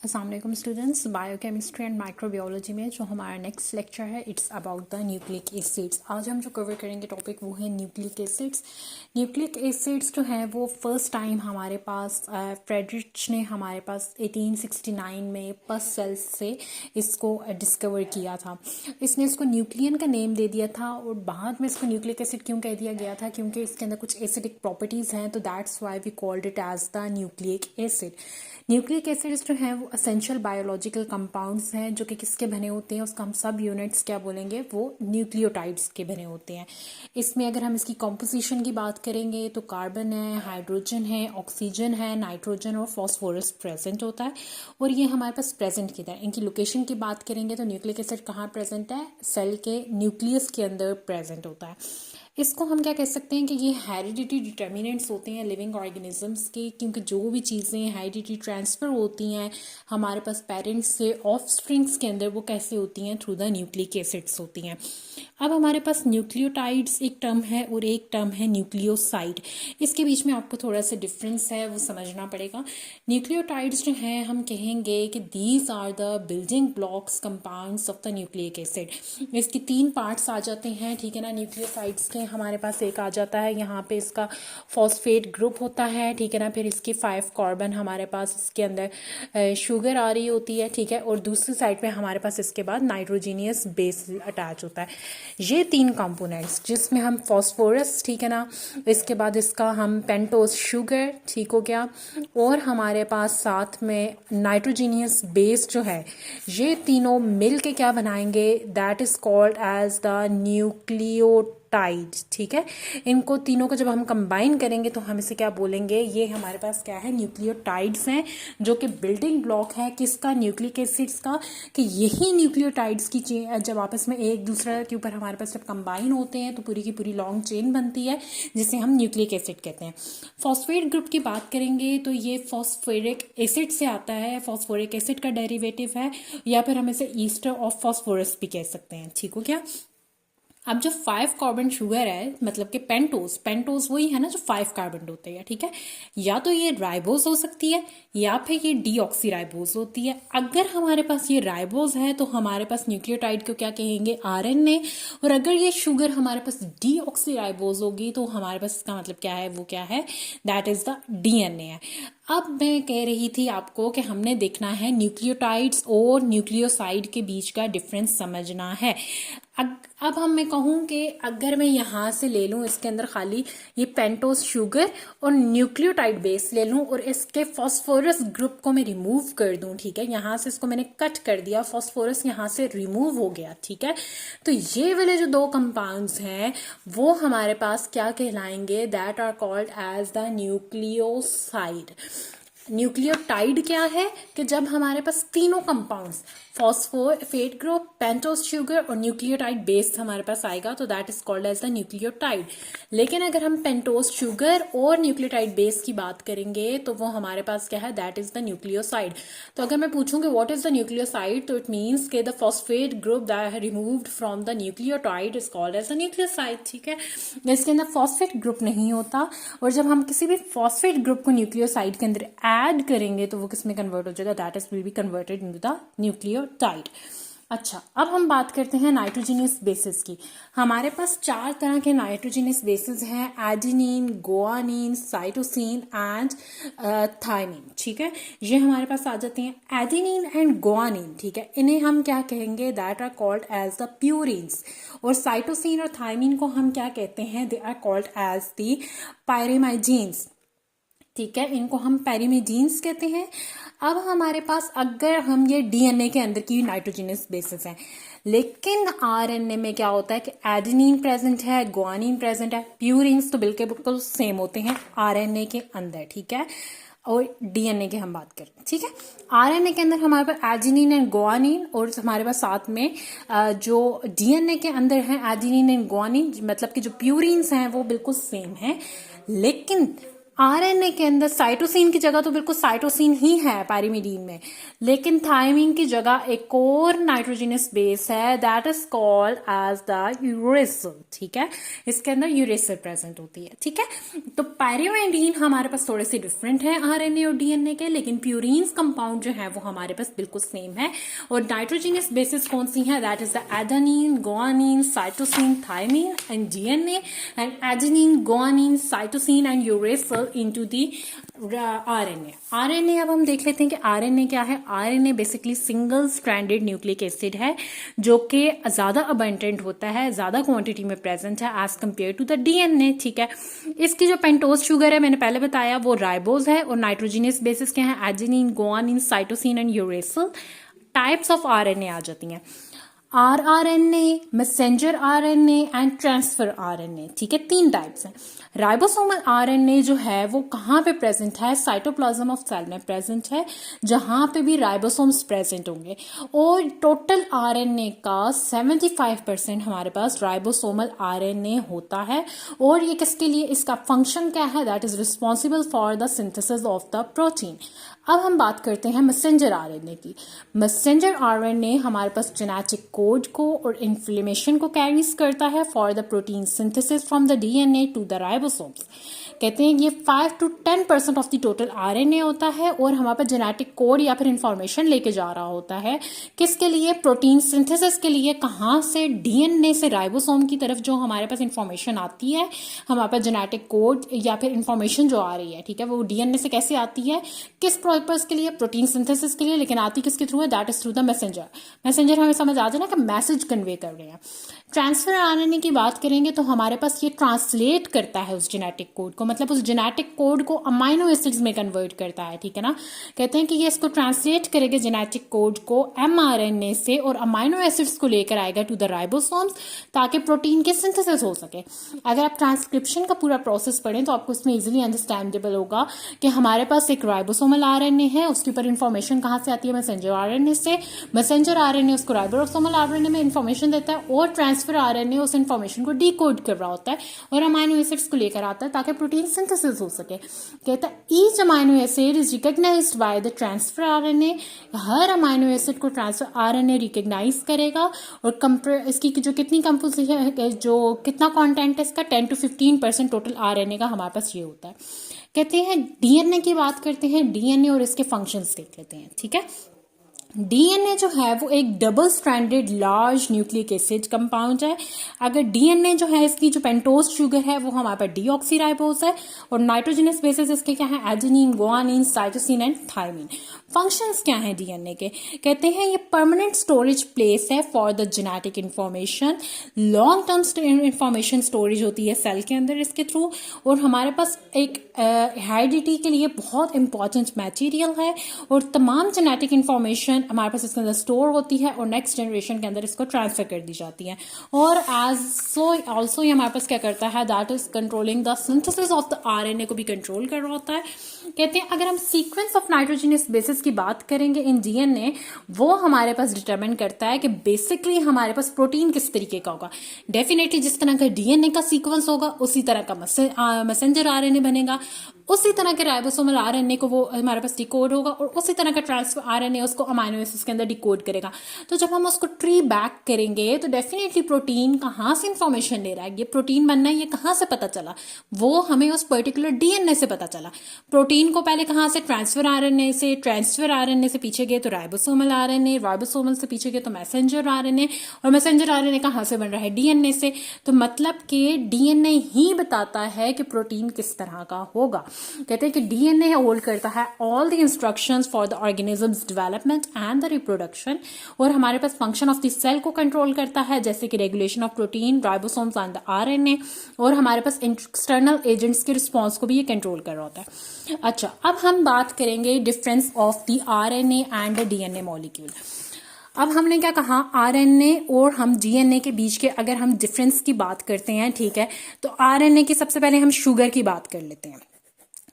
अस्सलाम वालेकुम students, biochemistry and microbiology में जो हमारा नेक्स्ट लेक्चर है it's about the nucleic acids. आज हम जो कवर करेंगे टॉपिक वो है न्यूक्लिक एसिड्स। न्यूक्लिक एसिड्स जो हैं वो फर्स्ट टाइम हमारे पास फ्रेडरिच ने हमारे पास 1869 में पस सेल्स से इसको डिस्कवर किया था। इसने इसको न्यूक्लियन का नेम दे दिया था और बाद में इसको न्यूक्लिक एसिड क्यों कह दिया गया था, क्योंकि इसके अंदर कुछ एसिडिक प्रॉपर्टीज़ हैं, तो that's why we called it as the nucleic acid. Nucleic acids जो हैं वो असेंशियल बायोलॉजिकल कंपाउंड्स हैं जो कि किसके बने होते हैं, उसका हम सब यूनिट्स क्या बोलेंगे, वो न्यूक्लियोटाइड्स के बने होते हैं। इसमें अगर हम इसकी कॉम्पोजिशन की बात करेंगे तो कार्बन है, हाइड्रोजन है, ऑक्सीजन है, नाइट्रोजन और फॉस्फोरस प्रेजेंट होता है और ये हमारे पास प्रेजेंट किधर है। इनकी लोकेशन की बात करेंगे तो न्यूक्लिक एसिड कहाँ प्रेजेंट है, सेल के न्यूक्लियस के अंदर प्रेजेंट होता है। इसको हम क्या कह सकते हैं कि ये हेरिडिटी डिटर्मिनेंट्स होते हैं लिविंग ऑर्गेनिजम्स के, क्योंकि जो भी चीज़ें हेरिडिटी ट्रांसफ़र होती हैं हमारे पास पेरेंट्स से ऑफस्प्रिंग्स के अंदर, वो कैसे होती हैं, थ्रू द न्यूक्लिक एसिड्स होती हैं। अब हमारे पास न्यूक्लियोटाइड्स एक टर्म है और एक टर्म है न्यूक्लियोसाइड। इसके बीच में आपको थोड़ा सा डिफरेंस है वो समझना पड़ेगा। न्यूक्लियोटाइड्स जो हैं हम कहेंगे कि these are the building blocks compounds of the nucleic acid. इसके 3 पार्ट्स आ जाते हैं, ठीक है ना। न्यूक्लियोसाइड्स के हमारे पास एक आ जाता है, यहाँ पे इसका फॉस्फेट ग्रुप होता है, ठीक है ना। फिर इसकी 5 कार्बन हमारे पास इसके अंदर शुगर आ रही होती है, ठीक है। और दूसरी साइड पे हमारे पास इसके बाद नाइट्रोजीनियस बेस अटैच होता है। ये 3 कंपोनेंट्स जिसमें हम फॉस्फोरस, ठीक है ना, इसके बाद इसका हम पेंटोज शुगर, ठीक हो गया, और हमारे पास साथ में नाइट्रोजीनियस बेस जो है, ये तीनों मिल के क्या बनाएंगे, that is called as the nucleotide, ठीक है। इनको तीनों को जब हम कंबाइन करेंगे तो हम इसे क्या बोलेंगे, ये हमारे पास क्या है, न्यूक्लियोटाइड्स हैं जो कि बिल्डिंग ब्लॉक है किसका, न्यूक्लिक एसिड्स का। कि यही न्यूक्लियोटाइड्स की जब आपस में एक दूसरे के ऊपर हमारे पास जब कंबाइन होते हैं तो पूरी की पूरी लॉन्ग चेन बनती है जिसे हम न्यूक्लिक एसिड कहते हैं। फॉस्फेट ग्रुप की बात करेंगे तो ये फॉस्फोरिक एसिड से आता है, फॉस्फोरिक एसिड का डेरिवेटिव है, या फिर हम इसे ईस्टर ऑफ फॉस्फोरस भी कह सकते हैं, ठीक हो क्या। अब जो 5 कार्बन शुगर है, मतलब कि पेंटोज वही है ना जो 5 कार्बन होते हैं, ठीक है। या तो ये राइबोज हो सकती है या फिर ये डीऑक्सीराइबोज होती है। अगर हमारे पास ये राइबोज है तो हमारे पास न्यूक्लियोटाइड को क्या कहेंगे, आरएनए। और अगर ये शुगर हमारे पास डीऑक्सीराइबोज होगी तो हमारे पास इसका मतलब क्या है, वो क्या है, दैट इज द डीएनए है। अब मैं कह रही थी आपको कि हमने देखना है न्यूक्लियोटाइड्स और न्यूक्लियोसाइड के बीच का डिफरेंस समझना है। अब हम मैं कहूँ कि अगर मैं यहाँ से ले लूँ इसके अंदर खाली ये पेंटोज शुगर और न्यूक्लियोटाइड बेस ले लूँ और इसके फॉस्फोरस ग्रुप को मैं रिमूव कर दूँ, ठीक है। यहाँ से इसको मैंने कट कर दिया, फॉस्फोरस यहाँ से रिमूव हो गया, ठीक है। तो ये वाले जो 2 कंपाउंड्स हैं वो हमारे पास क्या कहलाएंगे, that are called as the nucleoside. Nucleotide क्या है कि जब हमारे पास तीनों compounds phosphate group, pentose sugar और न्यूक्लियोटाइड बेस हमारे पास आएगा तो that is called as the nucleotide. लेकिन अगर हम पेंटोज शुगर और न्यूक्लियोटाइड बेस की बात करेंगे तो वो हमारे पास क्या है, दैट इज द न्यूक्लियोसाइड। तो अगर मैं पूछूं कि व्हाट इज द न्यूक्लियोसाइड, तो इट मीन्स के द फॉस्फेट ग्रुप दैट है removed from the nucleotide is called as the nucleoside, ठीक है। इसके अंदर फॉस्फेट ग्रुप नहीं होता और जब हम किसी भी फॉस्फेट ग्रुप को न्यूक्लियोसाइड के अंदर ऐड करेंगे तो वो किस में कन्वर्ट हो जाएगा, that is will be converted into the nucleotide. अच्छा, अब हम बात करते हैं नाइट्रोजीनियस बेसिस की। हमारे पास 4 तरह के नाइट्रोजीनियस बेसिस हैं, adenine, guanine, cytosine and thymine, ठीक है। ये हमारे पास आ जाते हैं एडेनिन एंड गुआनिन, ठीक है। इन्हें हम क्या कहेंगे, that are called as the purines. और साइटोसिन और थाइमिन को हम क्या कहते हैं, they are called as the pyrimidines, ठीक है। इनको हम पैरिमिडीन्स कहते हैं। अब हमारे पास अगर हम ये डीएनए के अंदर की नाइट्रोजीनियस बेसिस हैं, लेकिन आरएनए में क्या होता है कि एडेनिन प्रेजेंट है, गुआनिन प्रेजेंट है, प्यूरिन्स तो बिल्कुल सेम होते हैं आरएनए के अंदर, ठीक है। और डीएनए की हम बात करें, ठीक है। आरएनए के अंदर हमारे पास एडेनिन एंड गुआनिन और हमारे पास साथ में जो डीएनए के अंदर है एडेनिन एंड गुआनिन, मतलब कि जो प्यूरिन्स हैं वो बिल्कुल सेम है। लेकिन आरएनए के अंदर साइटोसिन की जगह तो बिल्कुल साइटोसिन ही है पैरिमिडीन में, लेकिन थायमिन की जगह एक और नाइट्रोजनस बेस है that is called as the uracil. ठीक है, इसके अंदर यूरेसिल प्रेजेंट होती है। ठीक है, तो पैरिमिडीन हमारे पास थोड़े से डिफरेंट है आरएनए और डीएनए के, लेकिन प्यूरिन्स कंपाउंड जो है वो हमारे पास बिल्कुल सेम है। और नाइट्रोजनस बेसिस कौन सी है, that is the adenine, guanine, cytosine, thymine and DNA, and adenine, guanine, cytosine and uracil into the RNA। RNA अब हम देख लेते हैं कि RNA क्या है। RNA basically single stranded nucleic acid है जो कि ज़्यादा अबंडेंट होता है, ज़्यादा क्वांटिटी में प्रेजेंट है as compare to the DNA। ठीक है, इसकी जो पेंटोज शुगर है मैंने पहले बताया वो राइबोज है, और नाइट्रोजनस बेसिस क्या है, adenine, guanine, cytosine and uracil. Types of RNA आ जाती हैं, rRNA, messenger RNA and transfer RNA। ठीक है, 3 टाइप्स हैं। राइबोसोमल RNA जो है वो कहाँ पे प्रेजेंट है, साइटोप्लाज्म ऑफ सेल में प्रेजेंट है, जहां पे भी राइबोसोम्स प्रेजेंट होंगे। और टोटल RNA का 75% हमारे पास राइबोसोमल RNA होता है। और ये किसके लिए, इसका फंक्शन क्या है, that is responsible for the synthesis of the protein. अब हम बात करते हैं मैसेंजर RNA की। मैसेंजर RNA हमारे पास जेनेटिक कोड को और इन्फ्लेमेशन को कैरीज करता है for the protein synthesis from the DNA to the ribosomes. कहते हैं ये 5 to 10% of the total RNA होता है, और हमारे पास जेनेटिक कोड या फिर इंफॉर्मेशन लेके जा रहा होता है किसके लिए, प्रोटीन सिंथेसिस के लिए। कहाँ से, DNA से राइबोसोम की तरफ जो हमारे पास इंफॉर्मेशन आती है, हमारे पास जेनेटिक कोड या फिर इंफॉर्मेशन जो आ रही है, ठीक है, वो DNA से कैसे आती है, किस पर्पस के लिए, प्रोटीन सिंथेसिस के लिए, लेकिन आती किसके थ्रू है, that is through the messenger. Messenger हमें समझ आ जाए ना कि मैसेज कन्वे कर रहे हैं। ट्रांसफर RNA की बात करेंगे तो हमारे पास ये ट्रांसलेट करता है उस जेनेटिक कोड को, मतलब उस जेनेटिक कोड को अमाइनो एसिड्स में कन्वर्ट करता है। ठीक है ना, कहते हैं कि ये इसको ट्रांसलेट करेगा जेनेटिक कोड को mRNA से, और अमाइनो एसिड्स को लेकर आएगा टू द राइबोसोम्स ताकि प्रोटीन के सिंथेसिस हो सके। अगर आप ट्रांसक्रिप्शन का पूरा प्रोसेस पढ़ें तो आपको इसमें इजीली अंडरस्टैंडेबल होगा कि हमारे पास एक राइबोसोमल RNA है, उसके ऊपर इंफॉर्मेशन कहाँ से आती है, मैसेंजर RNA से। मैसेंजर RNA उसको राइबोसोमल RNA में इंफॉर्मेशन देता है, और ट्रांसफर RNA उस इंफॉर्मेशन को डिकोड कर रहा होता है और अमाइनो एसिड्स को लेकर आता है ताकि प्रोटीन सिंथेसिस हो सके। कहता है each amino acid is recognised by the transfer RNA। हर अमाइनो एसिड को ट्रांसफर RNA रिकॉग्नाइज करेगा, और इसकी जो कितनी कंपोजिशन है, जो कितना कंटेंट है इसका, 10 to 15% टोटल RNA का हमारे पास ये होता है। कहते हैं DNA की बात करते हैं, DNA और इसके फंक्शंस देख लेते हैं। ठीक है, DNA जो है वो एक double stranded large nucleic acid compound है। अगर DNA जो है इसकी जो पेंटोज शुगर है वो हमारे पास डीऑक्सीराइबोज है, और नाइट्रोजनस बेसिस इसके क्या है, adenine, guanine, cytosine and thymine. Functions क्या हैं DNA के, कहते हैं ये परमानेंट स्टोरेज प्लेस है for the genetic information. Long term information storage होती है सेल के अंदर इसके थ्रू, और हमारे पास एक हेरिडिटी के लिए बहुत इंपॉर्टेंट मटेरियल है, और तमाम जेनेटिक इंफॉर्मेशन हमारे पास इसके अंदर स्टोर होती है और नेक्स्ट जनरेशन के अंदर इसको ट्रांसफर कर दी जाती है। और एज सो ऑल्सो ये हमारे पास क्या करता है, that is controlling the synthesis of the RNA को भी कंट्रोल कर रहा होता है। कहते हैं अगर हम सीक्वेंस ऑफ नाइट्रोजनस बेसिस की बात करेंगे इन DNA, वो हमारे पास डिटरमाइन करता है कि बेसिकली हमारे पास प्रोटीन किस तरीके का होगा। डेफिनेटली जिस तरह का DNA का सीक्वेंस होगा उसी तरह का मैसेंजर RNA बनेगा, उसी तरह के राइबोसोमल RNA को वो हमारे पास डिकोड होगा, और उसी तरह का ट्रांसफर RNA उसको अमाइनो एसिड्स के अंदर डिकोड करेगा। तो जब हम उसको ट्री बैक करेंगे तो डेफिनेटली प्रोटीन कहाँ से इंफॉर्मेशन ले रहा है, ये प्रोटीन बनना है ये कहाँ से पता चला, वो हमें उस पर्टिकुलर DNA से पता चला। प्रोटीन को पहले कहाँ से, ट्रांसफर RNA से, ट्रांसफर RNA से पीछे गए तो राइबोसोमल RNA, राइबोसोमल से पीछे गए तो मैसेंजर RNA, और मैसेंजर RNA कहाँ से बन रहा है, DNA से। तो मतलब कि DNA ही बताता है कि प्रोटीन किस तरह का होगा। कहते हैं कि DNA होल्ड करता है all the instructions for the organisms development and the reproduction, और हमारे पास फंक्शन ऑफ द सेल को कंट्रोल करता है, जैसे कि regulation of protein, ribosomes and the RNA, और हमारे पास एक्सटर्नल एजेंट्स के रिस्पॉन्स को भी ये कंट्रोल कर रहा होता है। अच्छा, अब हम बात करेंगे difference of the RNA and the DNA molecule. अब हमने क्या कहा, RNA और हम DNA के बीच के अगर हम डिफरेंस की बात करते हैं, ठीक है, तो RNA की सबसे पहले हम शुगर की बात कर लेते हैं।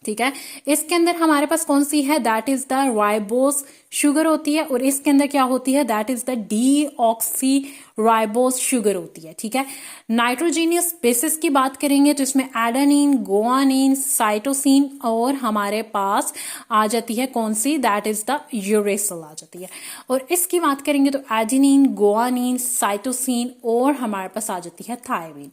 ठीक है। इसके अंदर हमारे पास कौन सी है, that is the ribose sugar होती है, और इसके अंदर क्या होती है, that is the deoxy ribose sugar होती है। ठीक है। नाइट्रोजीनियस बेसिस की बात करेंगे तो इसमें एडेनिन, गुआनिन, साइटोसिन और हमारे पास आ जाती है कौन सी, दैट इज द यूरेसिल आ जाती है। और इसकी बात करेंगे तो एडेनिन, गुआनिन, साइटोसिन और हमारे पास आ जाती है थायमिन।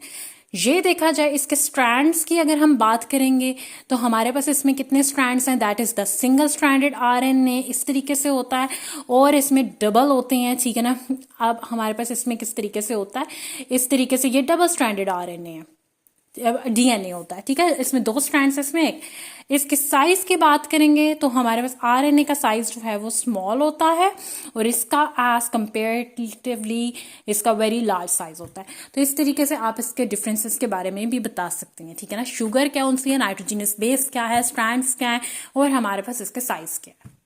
ये देखा जाए इसके स्ट्रैंड्स की अगर हम बात करेंगे तो हमारे पास इसमें कितने स्ट्रैंड्स हैं, that is the single stranded RNA इस तरीके से होता है, और इसमें डबल होते हैं। ठीक है ना। अब हमारे पास इसमें किस तरीके से होता है, इस तरीके से ये डबल स्ट्रैंडेड आरएनए है, डीएनए होता है। ठीक है। इसमें 2 स्ट्रैंड्स, इसमें एक। इसके साइज की बात करेंगे तो हमारे पास आरएनए का साइज जो है वो स्मॉल होता है, और इसका एज कंपेरेटिवली इसका वेरी लार्ज साइज होता है। तो इस तरीके से आप इसके डिफरेंसेस के बारे में भी बता सकते हैं। ठीक है ना। शुगर क्या कौन सी है, नाइट्रोजीनियस बेस क्या है, स्ट्रैंड्स क्या है, और हमारे पास इसके साइज क्या है।